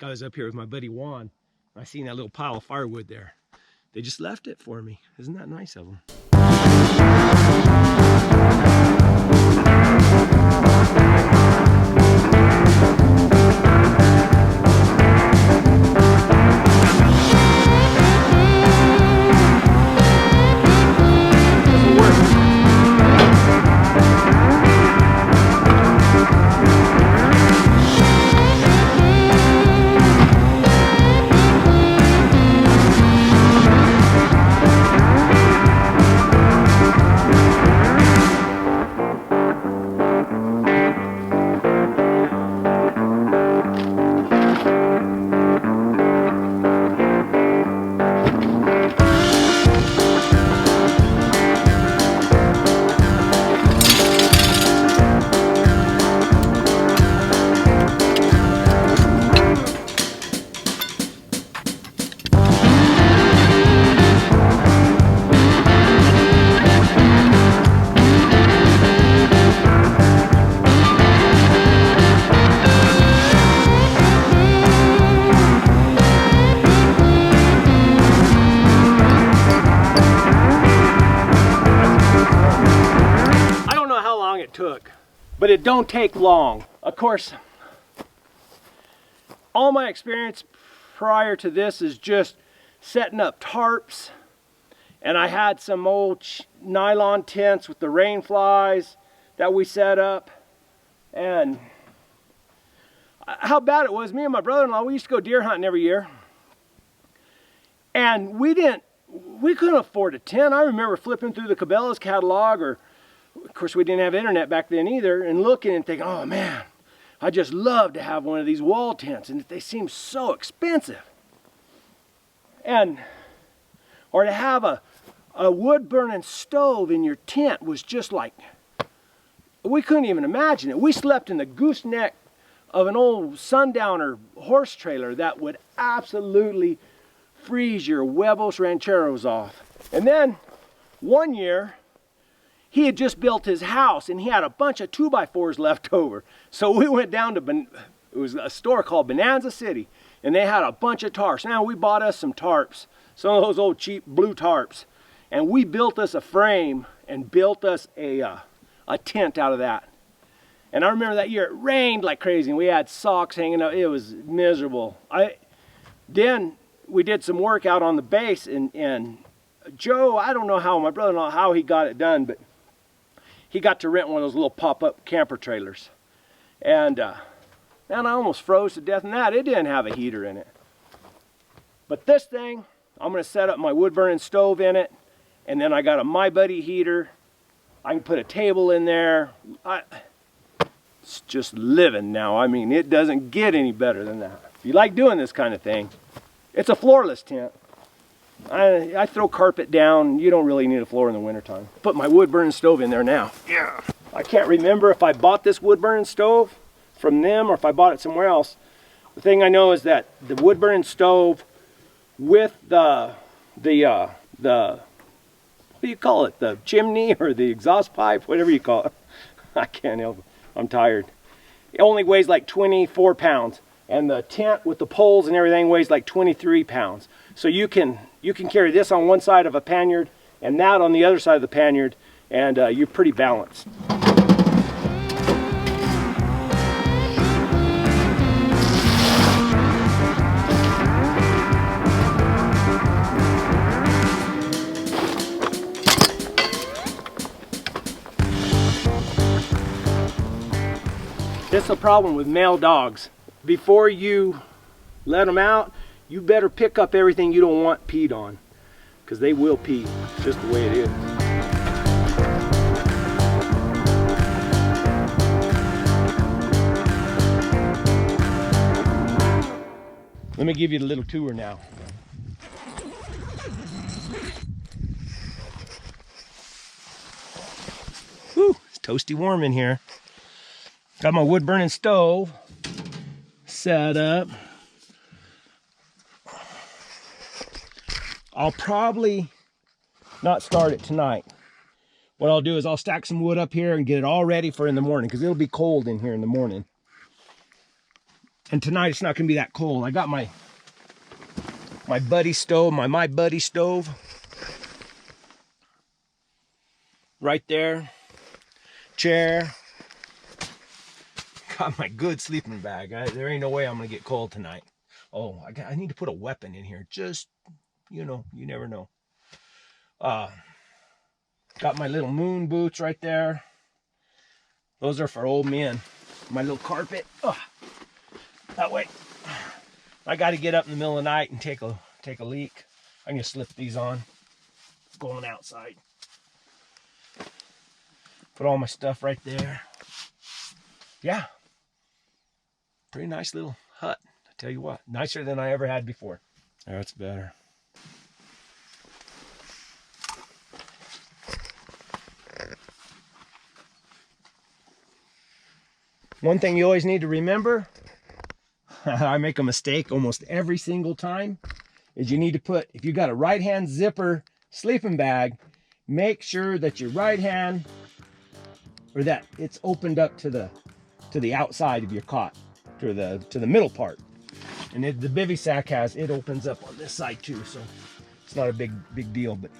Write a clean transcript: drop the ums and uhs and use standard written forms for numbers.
I was up here with my buddy Juan. I seen that little pile of firewood there. They just left it for me. Isn't that nice of them? But it don't take long. Of course, all my experience prior to this is just setting up tarps, and I had some old nylon tents with the rain flies that we set up. And how bad it was, me and my brother-in-law, we used to go deer hunting every year, and we couldn't afford a tent. I remember flipping through the Cabela's catalog, or of course, we didn't have internet back then either, and looking and thinking, oh man, I just love to have one of these wall tents, and they seem so expensive. Or to have a wood burning stove in your tent was just like, we couldn't even imagine it. We slept in the gooseneck of an old Sundowner horse trailer that would absolutely freeze your huevos rancheros off. And then one year, he had just built his house and he had a bunch of 2x4s left over. So we went down to, it was a store called Bonanza City, and they had a bunch of tarps. Now we bought us some tarps, some of those old cheap blue tarps, and we built us a frame and built us a tent out of that. And I remember that year it rained like crazy and we had socks hanging out. It was miserable. Then we did some work out on the base, and Joe, I don't know how, my brother-in-law, how he got it done, but he got to rent one of those little pop-up camper trailers. And man, I almost froze to death in that. It didn't have a heater in it. But this thing, I'm gonna set up my wood-burning stove in it, and then I got a My Buddy heater. I can put a table in there. It's just living now. I mean, it doesn't get any better than that. If you like doing this kind of thing, it's a floorless tent. I throw carpet down. You don't really need a floor in the wintertime. Put my wood burning stove in there now. Yeah. I can't remember if I bought this wood burning stove from them or if I bought it somewhere else. The thing I know is that the wood burning stove with the what do you call it? The chimney or the exhaust pipe, whatever you call it. I can't help it. I'm tired. It only weighs like 24 pounds. And the tent with the poles and everything weighs like 23 pounds. So you can carry this on one side of a panniard and that on the other side of the panniard, and you're pretty balanced. This is a problem with male dogs. Before you let them out, you better pick up everything you don't want peed on, because they will pee. It's just the way it is. Let me give you the little tour now. Whew, it's toasty warm in here. Got my wood burning stove set up. I'll probably not start it tonight. What I'll do is I'll stack some wood up here and get it all ready for in the morning, because it'll be cold in here in the morning. And tonight it's not gonna be that cold. I got my buddy stove, my buddy stove right there. Chair. Got my good sleeping bag. There ain't no way I'm gonna get cold tonight. Oh, I need to put a weapon in here. Just, you know, you never know. Got my little moon boots right there. Those are for old men. My little carpet. That way. I got to get up in the middle of the night and take a leak. I'm gonna slip these on. Going outside. Put all my stuff right there. Yeah. Pretty nice little hut. I tell you what, nicer than I ever had before. That's better. One thing you always need to remember, I make a mistake almost every single time, is you need to put, if you got a right hand zipper sleeping bag, make sure that your right hand, or that it's opened up to the outside of your cot, to the middle part. And the bivy sack it opens up on this side too, so it's not a big deal, but